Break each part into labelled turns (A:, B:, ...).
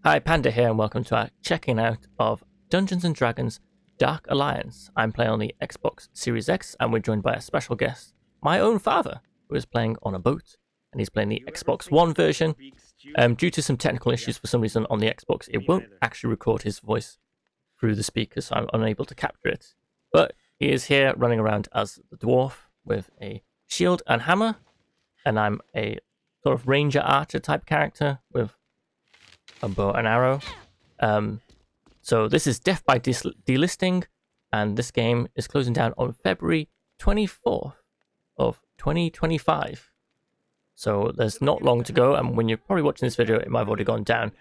A: Hi, Panda here, and welcome to our checking out of Dungeons & Dragons Dark Alliance. I'm playing on the Xbox Series X, and we're joined by a special guest, my own father, who is playing on a boat, and he's playing the Xbox One version. Due to some technical issues, for some reason on the Xbox, it won't actually record his voice through the speakers, so I'm unable to capture it. But he is here running around as the dwarf with a shield and hammer, and I'm a sort of ranger archer type character with a bow and arrow. So this is Death by Delisting, and this game is closing down on February 24th of 2025. So there's not long to go, and when you're probably watching this video, it might have already gone down.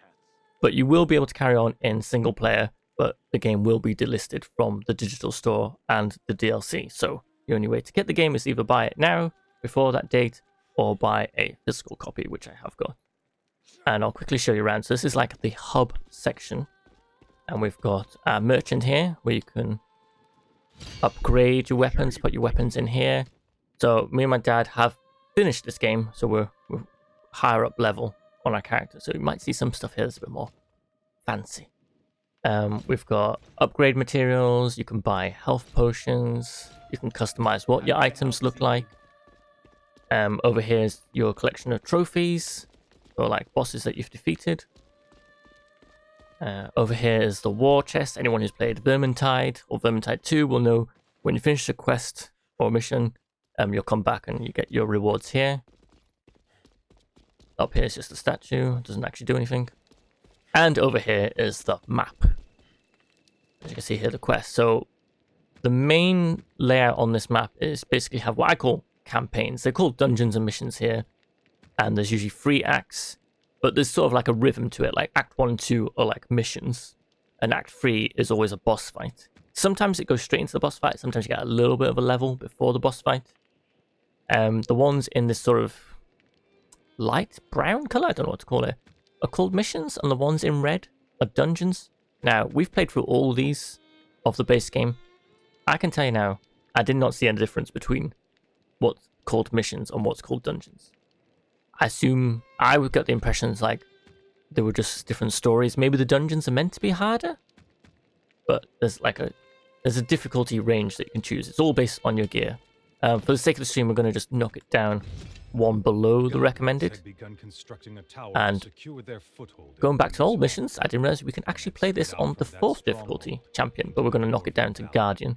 A: But you will be able to carry on in single player, but the game will be delisted from the digital store and the DLC. So the only way to get the game is either buy it now, before that date, or buy a physical copy, which I have got. And I'll quickly show you around. So this is like the hub section. And we've got our merchant here, where you can upgrade your weapons, put your weapons in here. So me and my dad have finished this game, so we're higher up level on our character. So you might see some stuff here that's a bit more fancy. We've got upgrade materials. You can buy health potions. You can customize what your items look like. Over here is your collection of trophies, or like bosses that you've defeated. Over here is the war chest. Anyone who's played Vermintide or Vermintide 2 will know when you finish a quest or mission, you'll come back and you get your rewards here. Up here is just a statue, it doesn't actually do anything. And over here is the map. As you can see here, the quest. So the main layout on this map is basically have what I call campaigns. They're called dungeons and missions here. And there's usually 3 acts, but there's sort of like a rhythm to it. Like Act 1 and 2 are like missions, and Act 3 is always a boss fight. Sometimes it goes straight into the boss fight, sometimes you get a little bit of a level before the boss fight. The ones in this sort of light brown colour, I don't know what to call it, are called missions, and the ones in red are dungeons. Now, we've played through all these of the base game. I can tell you now, I did not see any difference between what's called missions and what's called dungeons. I assume I would get the impressions like they were just different stories. Maybe the dungeons are meant to be harder, but there's a difficulty range that you can choose. It's all based on your gear. For the sake of the stream, we're going to just knock it down one below the recommended. And going back to old missions, I didn't realize we can actually play this on the 4th difficulty, champion, but we're going to knock it down to guardian.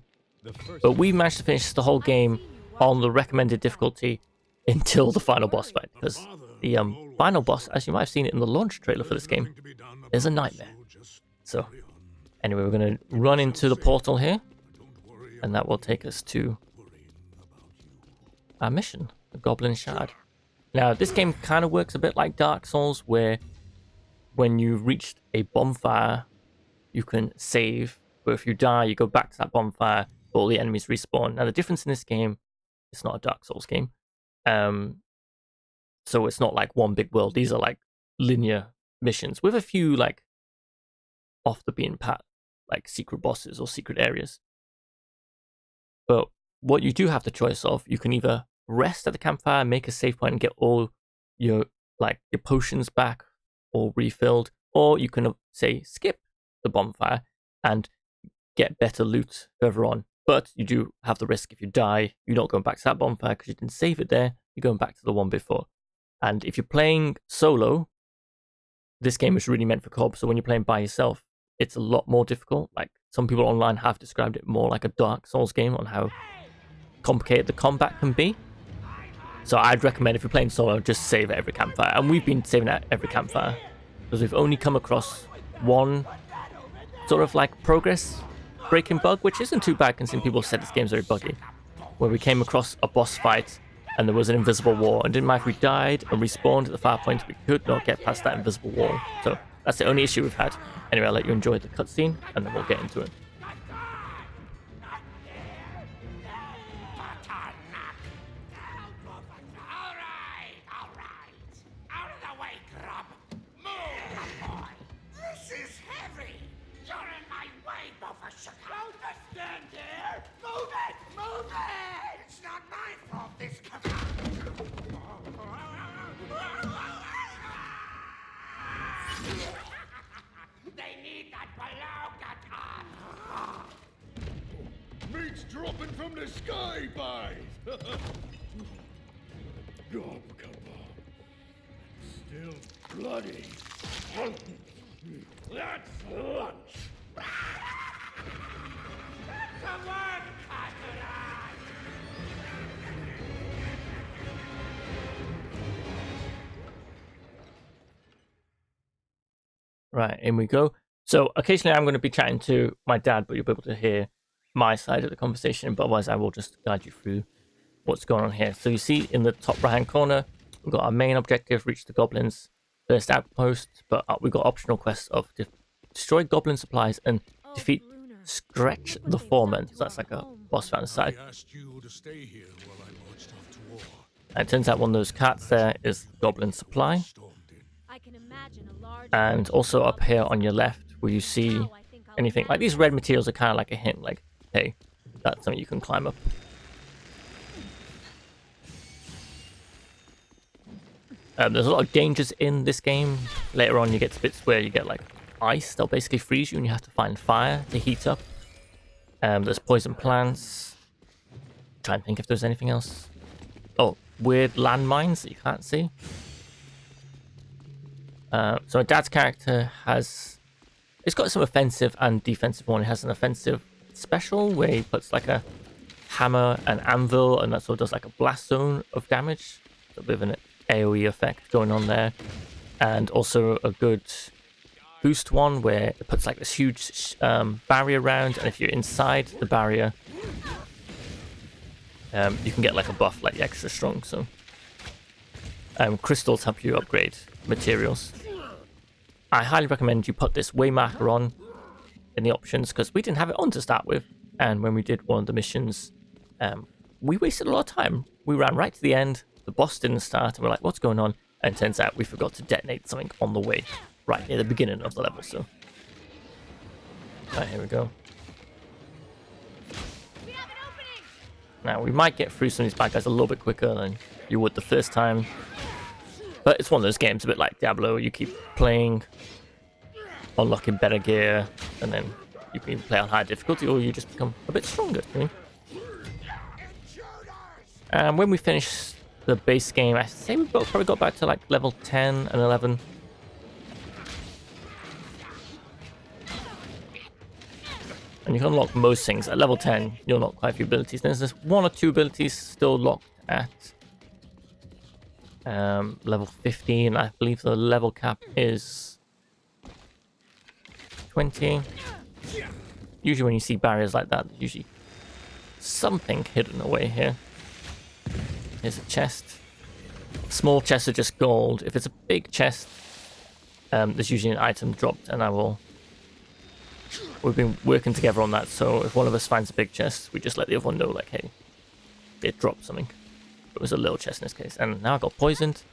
A: But we managed to finish the whole game on the recommended difficulty until the final boss fight, because the final boss, as you might have seen it in the launch trailer for this game, is a nightmare. So anyway, we're going to run into the portal here, and that will take us to our mission, the Goblin Shard. Now, this game kind of works a bit like Dark Souls, where when you've reached a bonfire, you can save, but if you die, you go back to that bonfire, all the enemies respawn. Now, the difference in this game, it's not a Dark Souls game. So it's not like one big world. These are like linear missions with a few like off the beaten path, like secret bosses or secret areas. But what you do have the choice of, you can either rest at the campfire, make a save point and get all your potions back or refilled, or you can say skip the bonfire and get better loot further on. But you do have the risk if you die, you're not going back to that bonfire because you didn't save it there, you're going back to the one before. And if you're playing solo, this game is really meant for co-op, so when you're playing by yourself, it's a lot more difficult. Like, some people online have described it more like a Dark Souls game on how complicated the combat can be. So I'd recommend if you're playing solo, just save at every campfire. And we've been saving at every campfire, because we've only come across one sort of like progress breaking bug, which isn't too bad considering people said this game's very buggy, where we came across a boss fight and there was an invisible wall, and didn't matter if we died and respawned at the far point, we could not get past that invisible wall. So that's the only issue we've had. Anyway, I'll let you enjoy the cutscene and then we'll get into it.
B: Meat's dropping from the sky, boys! Gob kebab. Still bloody. That's lunch! Come on, Catherine!
A: Right, in we go. So occasionally I'm going to be chatting to my dad, but you'll be able to hear my side of the conversation, but otherwise I will just guide you through what's going on here. So you see in the top right hand corner, we've got our main objective, reach the goblins' first outpost, but we've got optional quests of destroy goblin supplies and defeat Stretch the Foreman. So that's like a boss fight on the side. And it turns out one of those cats there is goblin supply. And also up here on your left, where you see anything like these red materials are kind of like a hint, like, hey, that's something you can climb up. There's a lot of dangers in this game. Later on, you get to bits where you get like ice. They'll basically freeze you, and you have to find fire to heat up. There's poison plants. Try and think if there's anything else. Oh, weird landmines that you can't see. So my dad's character has... It's got some offensive and defensive one. It has an offensive special where he puts like a hammer and anvil, and that sort of does like a blast zone of damage. So a bit of an AoE effect going on there. And also a good boost one where it puts like this huge barrier around, and if you're inside the barrier, you can get like a buff, like extra strong. So crystals help you upgrade materials. I highly recommend you put this way marker on in the options, because we didn't have it on to start with, and when we did one of the missions, we wasted a lot of time. We ran right to the end, the boss didn't start, and we're like, what's going on? And it turns out we forgot to detonate something on the way, right near the beginning of the level. So right, here we go. Now we might get through some of these bad guys a little bit quicker than you would the first time, but it's one of those games a bit like Diablo. You keep playing, unlocking better gear, and then you can play on high difficulty, or you just become a bit stronger. And when we finish the base game, I say we both probably got back to like level 10 and 11. And you can unlock most things. At level 10, you'll unlock quite a few abilities. There's just one or two abilities still locked at level 15. I believe the level cap is 20. Usually when you see barriers like that, there's usually something hidden away here. Here's a chest. Small chests are just gold. If it's a big chest, there's usually an item dropped, and we've been working together on that, so if one of us finds a big chest, we just let the other one know, like, hey, it dropped something. It was a little chest in this case. And now I got poisoned.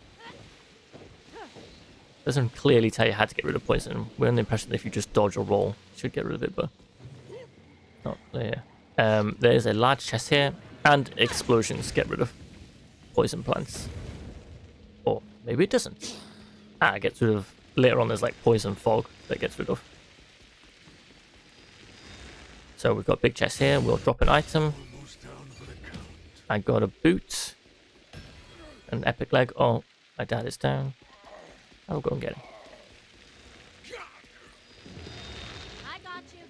A: Doesn't clearly tell you how to get rid of poison. We're under the impression that if you just dodge or roll, you should get rid of it, but not clear. There's a large chest here, and explosions get rid of poison plants. Or maybe it doesn't. It gets rid of... Later on there's like poison fog that gets rid of. So we've got big chest here. We'll drop an item. I got a boot. An epic leg. Oh, my dad is down. I'll go and get him.
C: I got you.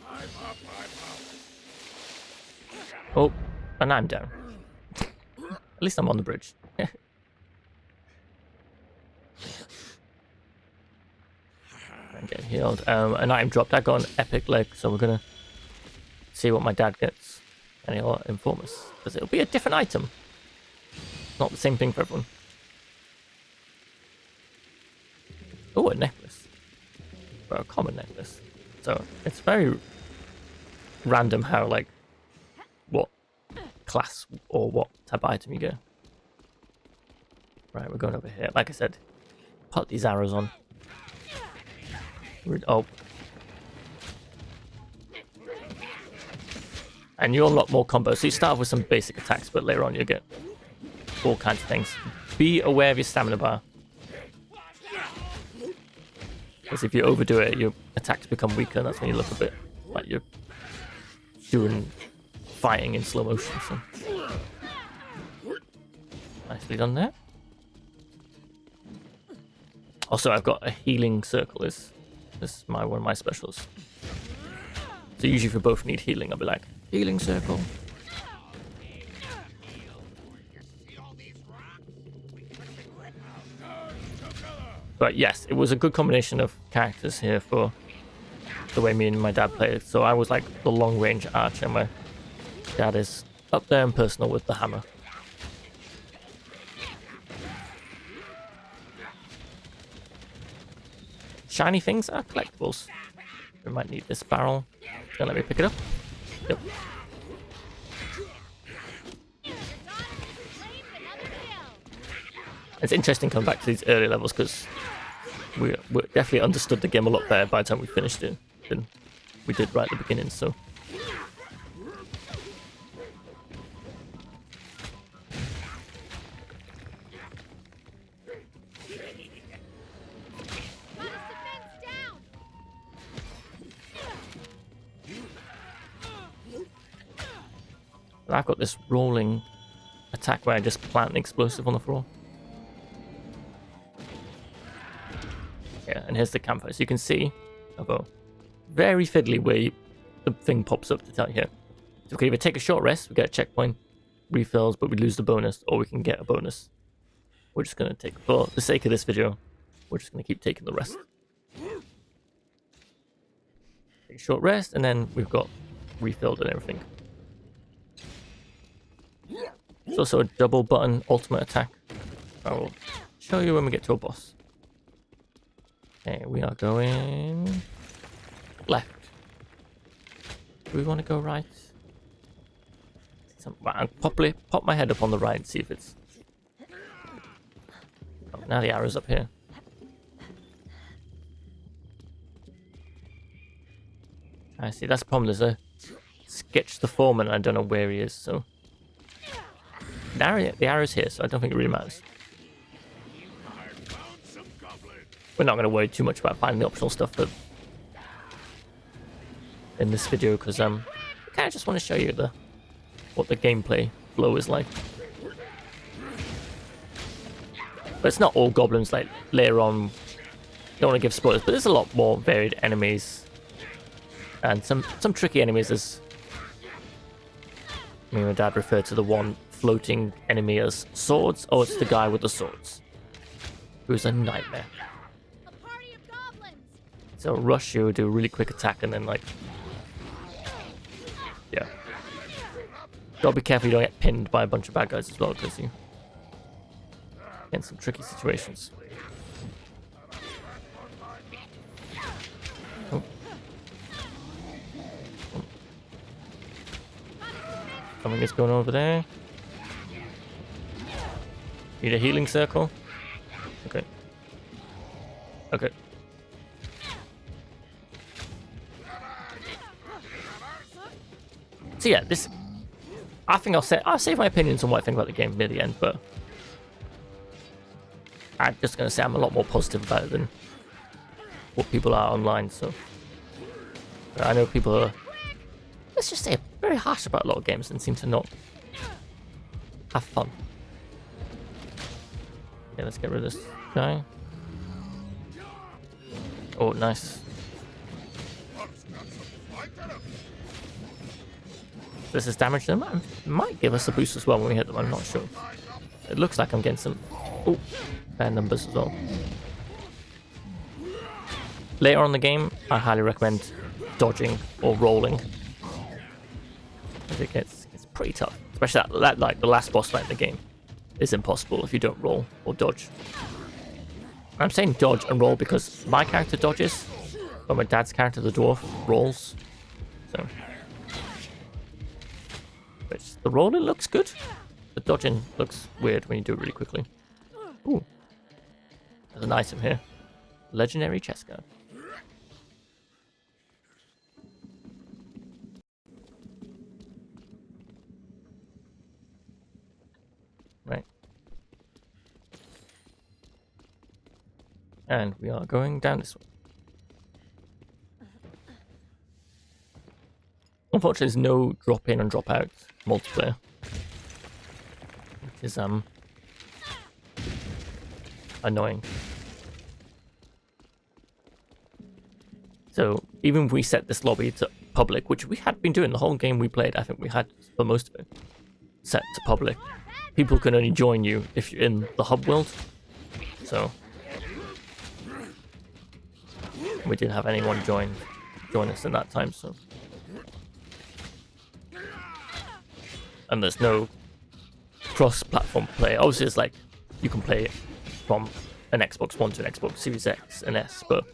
A: Oh, and I'm down. At least I'm on the bridge. And get healed. An item dropped. I got an epic leg, so we're gonna see what my dad gets, and he'll inform us, because it'll be a different item. Not the same thing for everyone. Oh, a necklace. Or a common necklace. So it's very random how, like, what class or what type of item you get. Right, we're going over here. Like I said, put these arrows on. Oh. And you unlock more combos. So you start off with some basic attacks, but later on you get all kinds of things. Be aware of your stamina bar. Because if you overdo it, your attacks become weaker, and that's when you look a bit like you're doing fighting in slow motion. So. Nicely done there. Also, I've got a healing circle. This is one of my specials. So usually if we both need healing, I'll be like, healing circle. But yes, it was a good combination of characters here for the way me and my dad played. So I was like the long range archer, and my dad is up there and personal with the hammer. Shiny things are collectibles. We might need this barrel. Don't let me pick it up. Yep. It's interesting coming back to these early levels because we definitely understood the game a lot better by the time we finished it than we did right at the beginning. So. I've got this rolling attack where I just plant an explosive on the floor. Yeah, and here's the campfire. So you can see, although very fiddly where the thing pops up to tell you here. So we can either take a short rest, we get a checkpoint, refills, but we lose the bonus, or we can get a bonus. We're just going to take, for the sake of this video, we're just going to keep taking the rest. Take a short rest, and then we've got refilled and everything. It's also a double button ultimate attack. I will show you when we get to a boss. Okay, we are going left. Do we want to go right? I'll pop my head up on the right and see if it's... Oh, now the arrow's up here. I see, that's the problem. There's a sketch the foreman and I don't know where he is, so... The arrow's here, so I don't think it really matters. We're not going to worry too much about finding the optional stuff in this video, because I kind of just want to show you what the gameplay flow is like. But it's not all goblins, like later on. Don't want to give spoilers, but there's a lot more varied enemies. And some tricky enemies, as me and my dad referred to the one floating enemy as swords. Oh, it's the guy with the swords, who's a nightmare.
C: A party of goblins.
A: So rush you, do a really quick attack, and then like, yeah. Gotta be careful you don't get pinned by a bunch of bad guys as well, because you get in some tricky situations. Oh. Something is going on over there. Need a healing circle? Okay. Okay. So yeah, this... I think I'll save my opinions on what I think about the game near the end, but... I'm just going to say I'm a lot more positive about it than what people are online, so... I know people are... Let's just say very harsh about a lot of games and seem to not have fun. Okay, let's get rid of this guy. Oh, nice. This has damaged them. It might give us a boost as well when we hit them, I'm not sure. It looks like I'm getting some fair numbers as well. Later on in the game, I highly recommend dodging or rolling. It gets pretty tough. Especially that like the last boss fight in the game is impossible if you don't roll or dodge. I'm saying dodge and roll because my character dodges, but my dad's character, the dwarf, rolls. So, but the rolling looks good. The dodging looks weird when you do it really quickly. Ooh, there's an item here. Legendary chest guard. Right. And we are going down this way. Unfortunately, there's no drop in and drop out multiplayer, which is annoying. So even if we set this lobby to public, which we had been doing the whole game we played, I think we had for most of it set to public. People can only join you if you're in the hub world. So we didn't have anyone join us in that time. So, and there's no cross-platform play. Obviously, it's like you can play it from an Xbox One to an Xbox Series X and S, but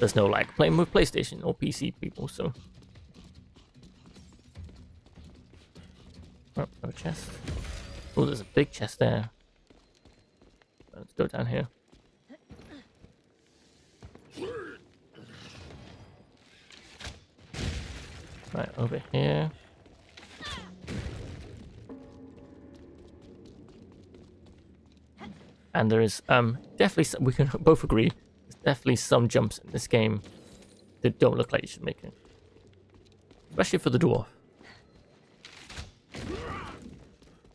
A: there's no like playing with PlayStation or PC people. So, oh, no chest. Oh, there's a big chest there. Let's go down here. Right, over here. And there is definitely some, we can both agree, there's definitely some jumps in this game that don't look like you should make it. Especially for the dwarf.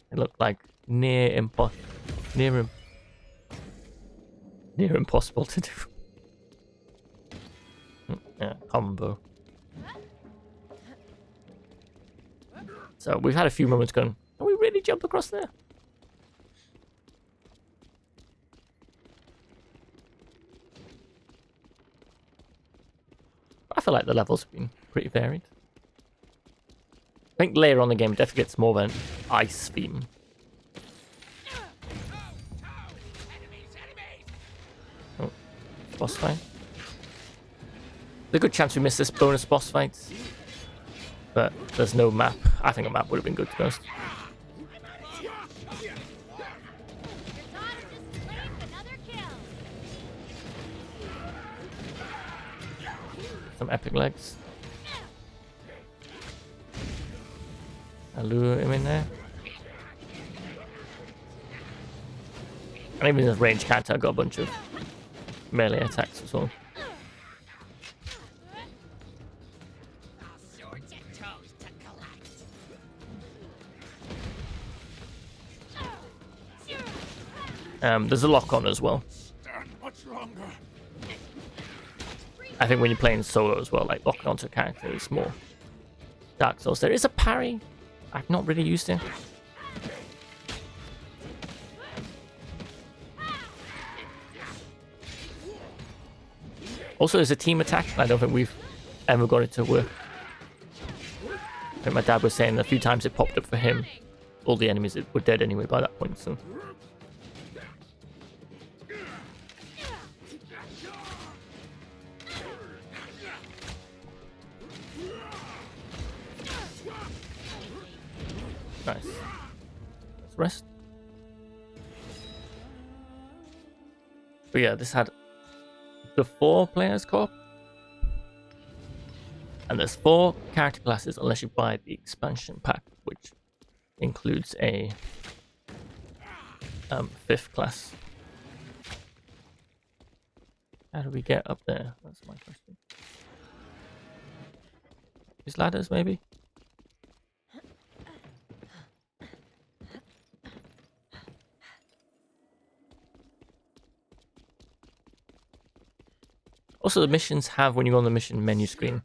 A: They look like near impossible to do. Yeah, combo. So we've had a few moments going, can we really jump across there? I feel like the levels have been pretty varied. I think later on in the game definitely gets more of an ice theme. Oh, boss fight. There's a good chance we miss this bonus boss fight. But there's no map. I think a map would have been good to be honest. Some epic legs. I lure him in there. And even his range counter got a bunch of melee attacks as well. There's a lock on as well. I think when you're playing solo as well, like locking onto a character is more Dark Souls. There is a parry. I've not really used it. Also, there's a team attack. I don't think we've ever got it to work. I think my dad was saying a few times it popped up for him. All the enemies were dead anyway by that point, so. Nice. Let's rest. But yeah, this had the 4 players co-op. And there's 4 character classes unless you buy the expansion pack, which includes a 5th class. How do we get up there? That's my question. These ladders, maybe? Also, the missions have, when you go on the mission menu screen,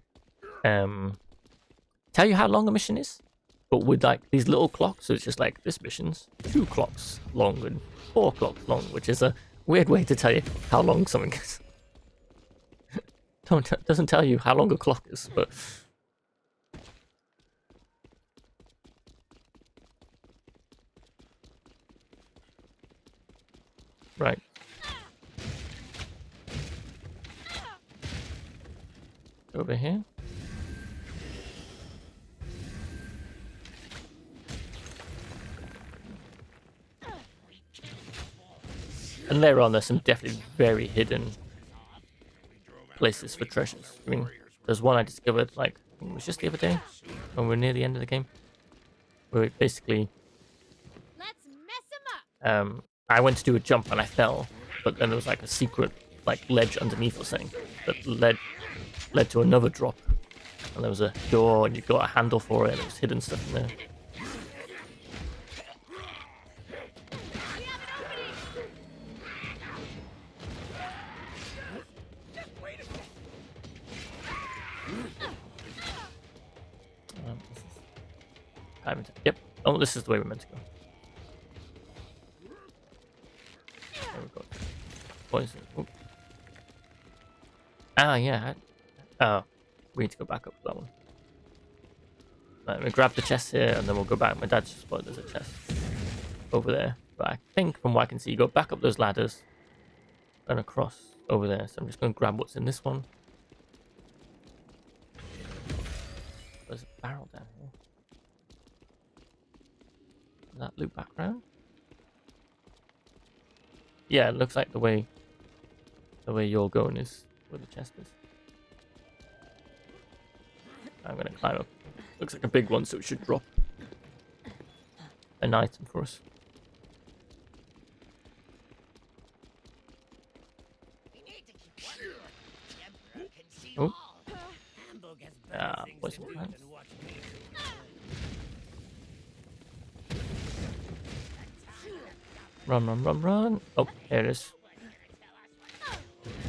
A: tell you how long a mission is, but with like these little clocks. So it's just like this mission's 2 clocks long and 4 clocks long, which is a weird way to tell you how long something is. Doesn't tell you how long a clock is, but right. Over here. And later on, there's some definitely very hidden places for treasures. I mean, there's one I discovered, like, it was just the other day, when we were near the end of the game, where it basically,
C: Let's mess him up.
A: I went to do a jump and I fell, but then there was like a secret, like, ledge underneath or something that led to another drop. and there was a door, and you got a handle for it, and it was hidden stuff in there. Yep. Oh, this is the way we're meant to go. There we go. Poison. Ooh. Ah, yeah. Oh, we need to go back up to that one. Right, we grab the chest here, and then we'll go back. My dad just spotted there's a chest over there. But I think, from what I can see, you go back up those ladders and across over there. So I'm just going to grab what's in this one. There's a barrel down here. Does that loop back around? Yeah, it looks like the way you're going is where the chest is. I'm gonna climb up. Looks like a big one, so it should drop an item for us. Oh. Ah, poison plants. Run, run, run, run. Oh, here it is.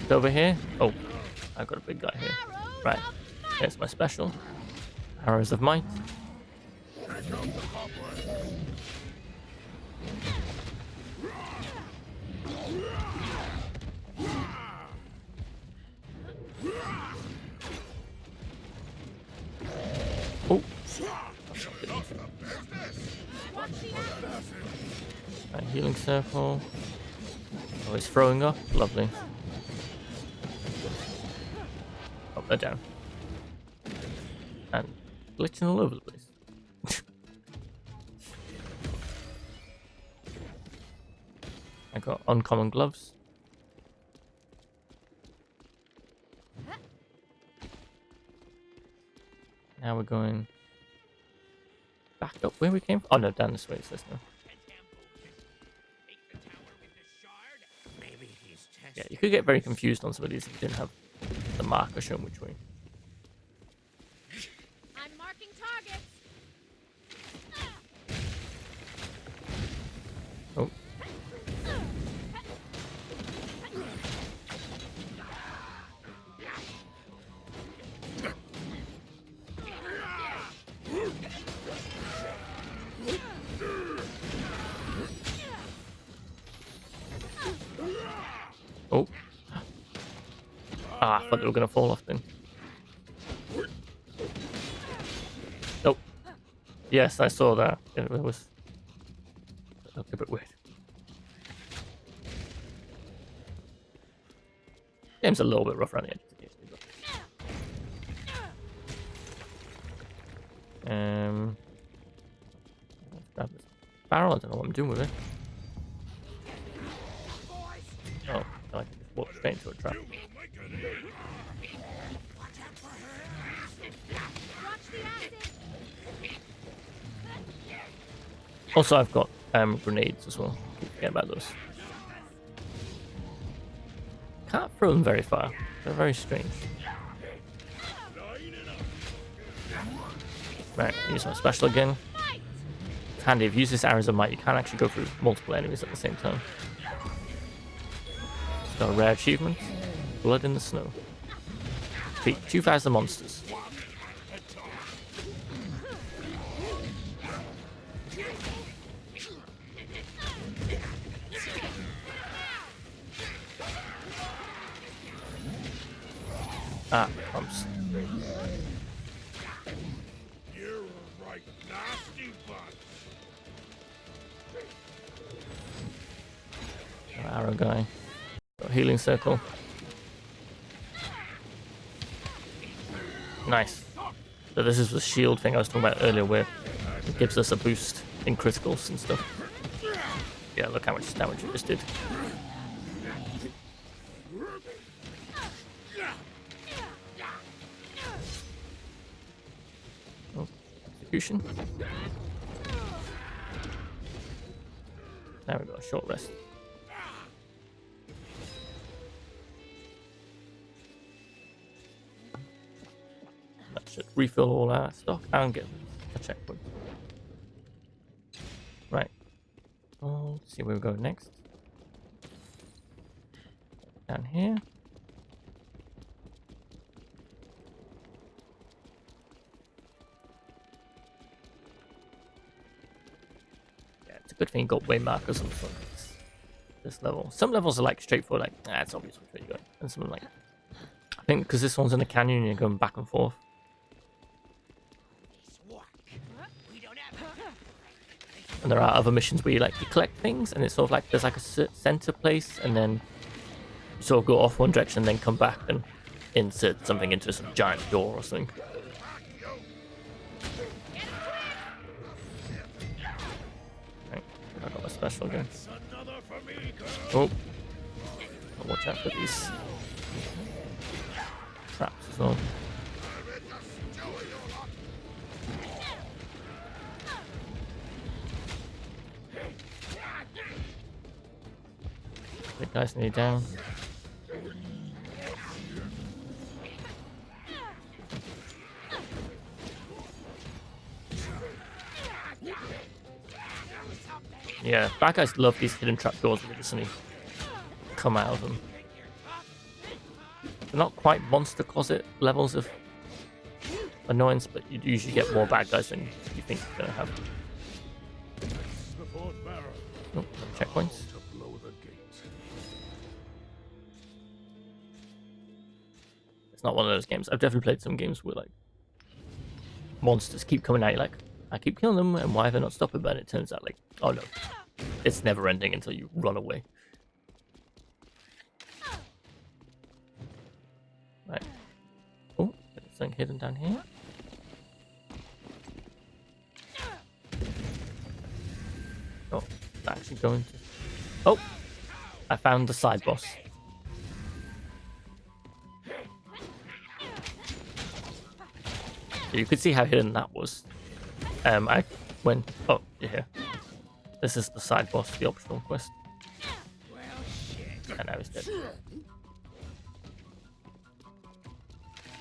A: It's over here. Oh, I've got a big guy here. Right. There's my special. Arrows of Might. Oh. Right, healing circle. Oh, he's throwing up. Lovely. Oh, they're down. And glitching all over the place. I got uncommon gloves. Now we're going back up where we came from. Oh no, down this way it says no. Yeah, you could get very confused on some of these if you didn't have the marker showing which way.
C: I'm marking targets.
A: Oh. Oh. Ah, I thought they were going to fall off then. Nope. Yes, I saw that. It was... It looked a bit weird. Game's a little bit rough around the edges occasionally, but... Let's grab this barrel. I don't know what I'm doing with it. Oh, I can just walk straight into a trap. Also, I've got grenades as well. Keep forgetting about those. Can't throw them very far. They're very strange. Right, use my special again. It's handy. If you use this arrows of might, you can actually go through multiple enemies at the same time. It's got a rare achievement. Blood in the snow. Defeat 2,000 monsters. Ah, bumps.
B: You're a right nasty bunch.
A: Arrow guy. Got a healing circle. Nice. So this is the shield thing I was talking about earlier where it gives us a boost in criticals and stuff. Yeah, look how much damage it just did. Oh, execution. Now we've got a short rest. should refill all our stock and get a checkpoint. Right. Oh, let's see where we go next. Down here. Yeah, it's a good thing you got way markers on this level. Some levels are like straightforward, like, it's obvious which way you're going. And some are like, I think because this one's in a canyon and you're going back and forth. And there are other missions where you collect things, and it's sort of like there's like a center place, and then you sort of go off one direction, and then come back and insert something into some giant door or something. Right, I got my special again. Oh, watch out for these traps as well. The guy's nearly down. Yeah, bad guys love these hidden trapdoors where they just suddenly come out of them. They're not quite monster closet levels of annoyance, but you usually get more bad guys than you think you're gonna have. Oh, checkpoints. It's not one of those games. I've definitely played some games where like monsters keep coming at you, like I keep killing them, and why are they not stopping? But it turns out like, oh no, it's never ending until you run away. Right. Oh, there's something hidden down here. Oh, actually going to. Oh, I found the side boss. You could see how hidden that was. I went. Oh, you're here. This is the side boss, the optional quest. And now he's dead.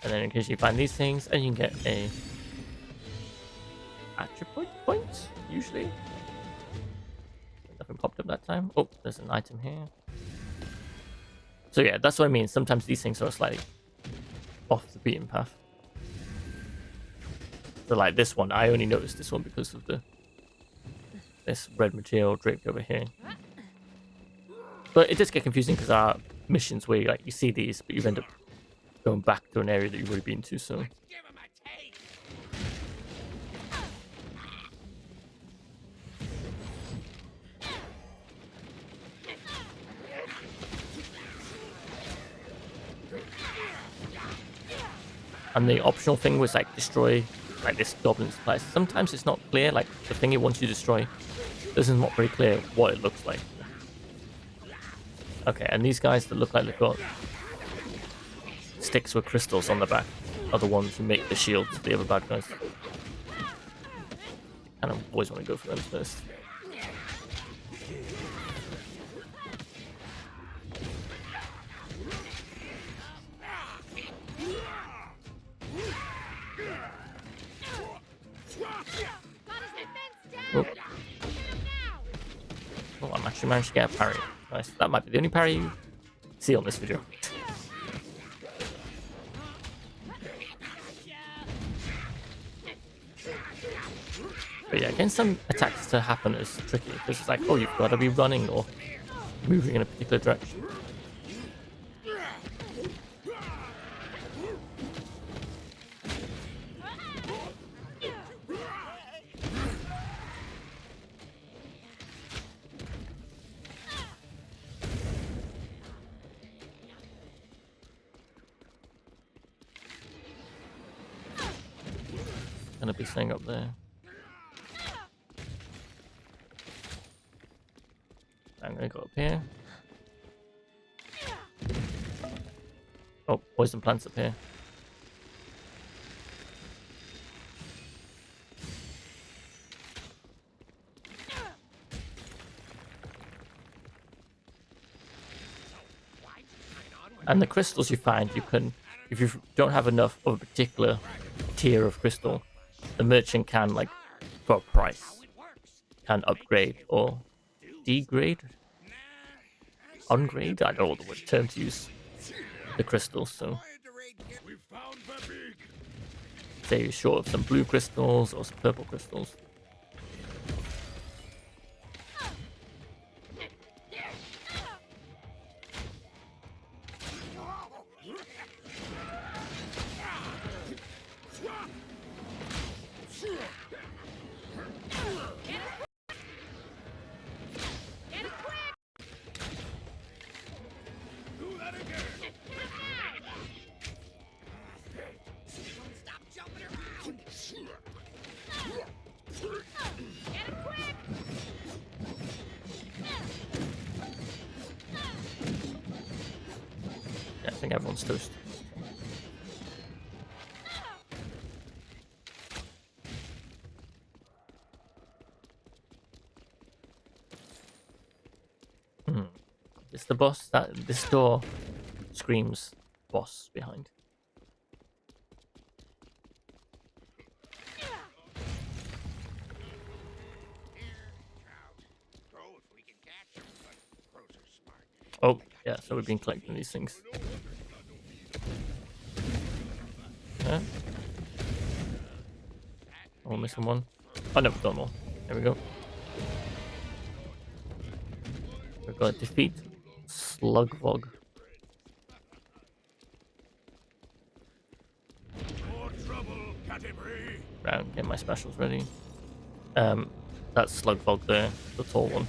A: And then in case you find these things, and you can get a attribute point, usually. Nothing popped up that time. Oh, there's an item here. So yeah, that's what I mean. Sometimes these things are slightly off the beaten path. So like this one, I only noticed this one because of this red material draped over here. But it does get confusing because there are missions where you see these, but you end up going back to an area that you've already been to. So. And the optional thing was like destroy like this goblin supply. Sometimes it's not clear, like the thing it wants you to destroy, this is not very clear what it looks like. Okay, and these guys that look like they've got sticks with crystals on the back are the ones who make the shields to the other bad guys. And I always want to go for them first. Oh. Oh, I'm actually managed to get a parry. Nice. That might be the only parry you see on this video. But yeah, getting some attacks to happen is tricky because it's like, oh, you've got to be running or moving in a particular direction. Gonna be staying up there. I'm gonna go up here. Oh, poison plants up here. And the crystals you find, you can if you don't have enough of a particular tier of crystal, the merchant can, like, for a price, can upgrade or degrade, ungrade. I don't know what term to use. The crystals. So
B: We found the beak.
A: say you're short of some blue crystals or some purple crystals.
B: Do that again.
C: Stop jumping around. Get it quick.
A: Yeah, I think everyone's toast. It's the boss. That this door screams boss behind.
B: Crow if we can catch him, but crows are smart.
A: Oh, yeah, so we've been collecting these things. Yeah. Oh, we're missing one. Oh, no, we've done more. There we go. We've got to defeat Slugvog.
B: More trouble, Cappy.
A: Round, get my specials ready. That's Slugvog there, the tall one.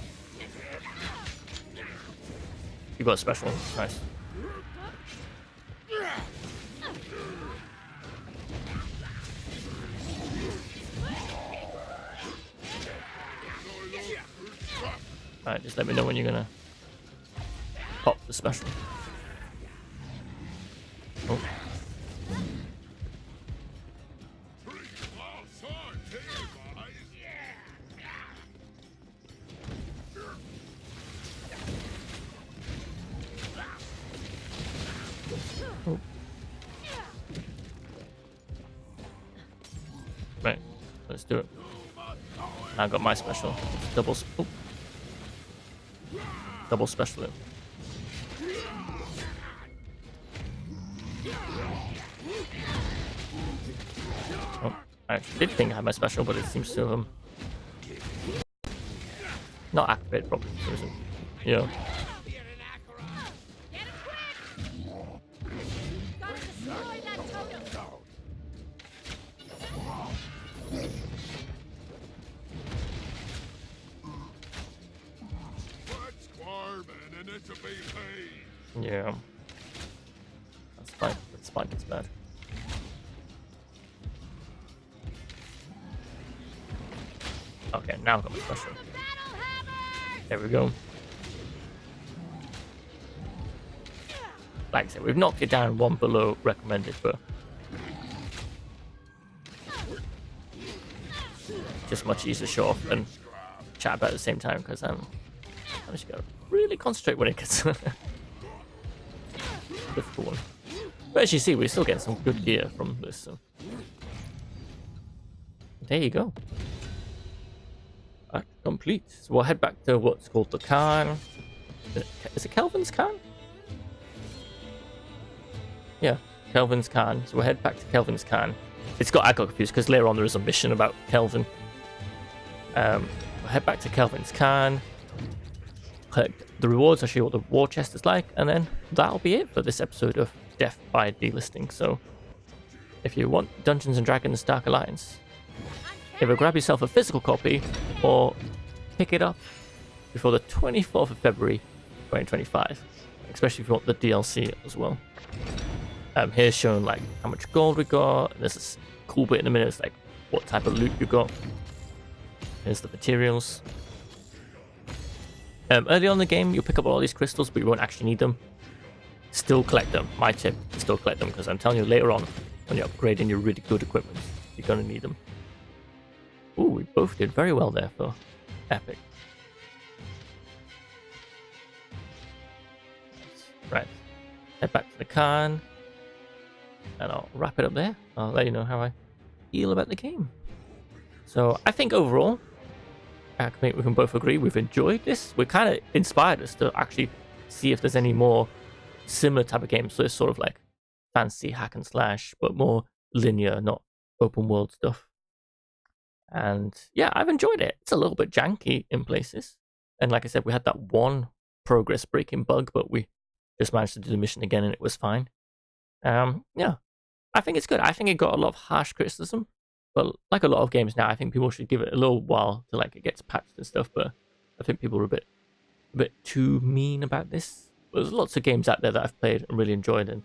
A: You got a special, nice. Alright, just let me know when you're gonna pop the special. Oh. Oh. Right, let's do it. I got my special. Double special. Oh, I actually did think I had my special, but it seems to not activate properly. Yeah.
C: Get it quick. Gotta destroy that totem.
B: What's Squarman and it's a big pain.
A: Yeah. That's fine. That's fine. It's bad. Okay, now I've got my special.
C: The battle hammer.
A: There we go. Like I said, we've knocked it down one below recommended, but just much easier to show off and chat about at the same time because I'm just gotta really concentrate when it gets difficult one. But as you see, we're still getting some good gear from this. So there you go. Complete. So we'll head back to what's called the Khan. Is it Kelvin's Khan? Yeah, Kelvin's Khan. So we'll head back to Kelvin's Khan. I got confused because later on there is a mission about Kelvin. We'll head back to Kelvin's Khan. Collect the rewards. I'll show you what the war chest is like, and then that'll be it for this episode of Death by Delisting. So if you want Dungeons and Dragons Dark Alliance, either grab yourself a physical copy or pick it up before the 24th of February 2025, especially if you want the DLC as well. Here's shown like how much gold we got. There's this cool bit in a minute. It's like what type of loot you got. Here's the materials. Early on in the game, you'll pick up all these crystals, but you won't actually need them. Still collect them. My tip: still collect them, because I'm telling you later on, when you're upgrading your really good equipment, you're gonna need them. Ooh, we both did very well there for epic. Right, head back to the Khan. and I'll wrap it up there. I'll let you know how I feel about the game. So I think overall, I think we can both agree we've enjoyed this. We're kind of inspired us to actually see if there's any more similar type of games. So it's sort of like fancy hack and slash, but more linear, not open world stuff. And yeah, I've enjoyed it. It's a little bit janky in places. And like I said, we had that one progress breaking bug, but we just managed to do the mission again and it was fine. Yeah, I think it's good. I think it got a lot of harsh criticism, but like a lot of games now, I think people should give it a little while to like it gets patched and stuff. But I think people are a bit too mean about this. There's lots of games out there that I've played and really enjoyed, and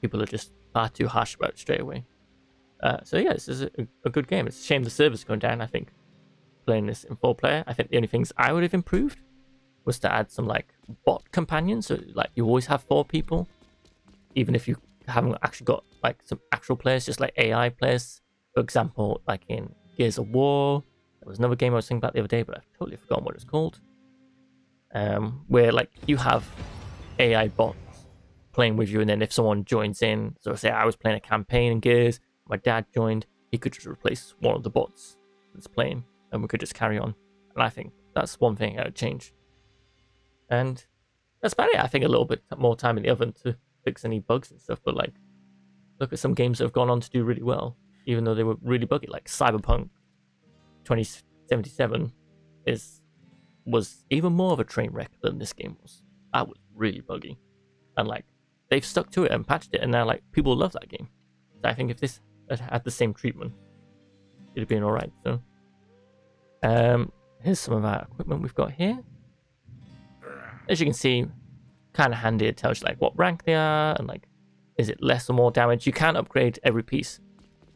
A: people are just far too harsh about it straight away. So yeah, this is a good game. It's a shame the server's going down. I think playing this in 4-player, I think the only things I would have improved was to add some like bot companions. So like you always have 4 people, even if you haven't actually got like some actual players, just like AI players. For example, like in Gears of War, there was another game I was thinking about the other day, but I've totally forgotten what it's called. Where like you have AI bots playing with you, and then if someone joins in, so say I was playing a campaign in Gears, my dad joined, he could just replace one of the bots that's playing, and we could just carry on. And I think that's one thing I would change. And that's about it. I think a little bit more time in the oven to fix any bugs and stuff, but like, look at some games that have gone on to do really well, even though they were really buggy. Like Cyberpunk 2077 was even more of a train wreck than this game was. That was really buggy, and like they've stuck to it and patched it, and now like people love that game. So I think if this had the same treatment, it'd have been all right. So here's some of our equipment we've got here. As you can see, kind of handy. It tells you like what rank they are, and like is it less or more damage. You can upgrade every piece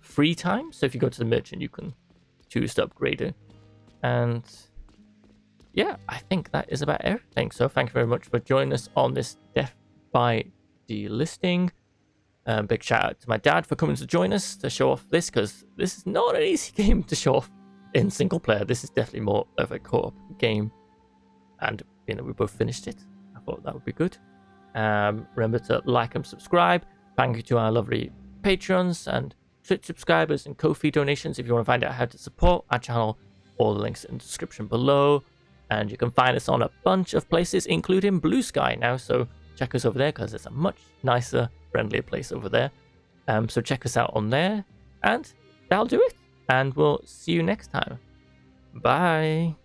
A: 3 times. So if you go to the merchant, you can choose to upgrade it. And yeah, I think that is about everything. So thank you very much for joining us on this Death by Delisting. Big shout out to my dad for coming to join us to show off this, because this is not an easy game to show off in single player. This is definitely more of a co-op game, and you know we both finished it. I thought that would be good. Remember to like and subscribe. Thank you to our lovely patrons and Twitch subscribers and Ko-fi donations. If you want to find out how to support our channel, all the links in the description below. And you can find us on a bunch of places, including Blue Sky now. So check us over there, because it's a much nicer, friendlier place over there. So check us out on there. And that'll do it. And we'll see you next time. Bye.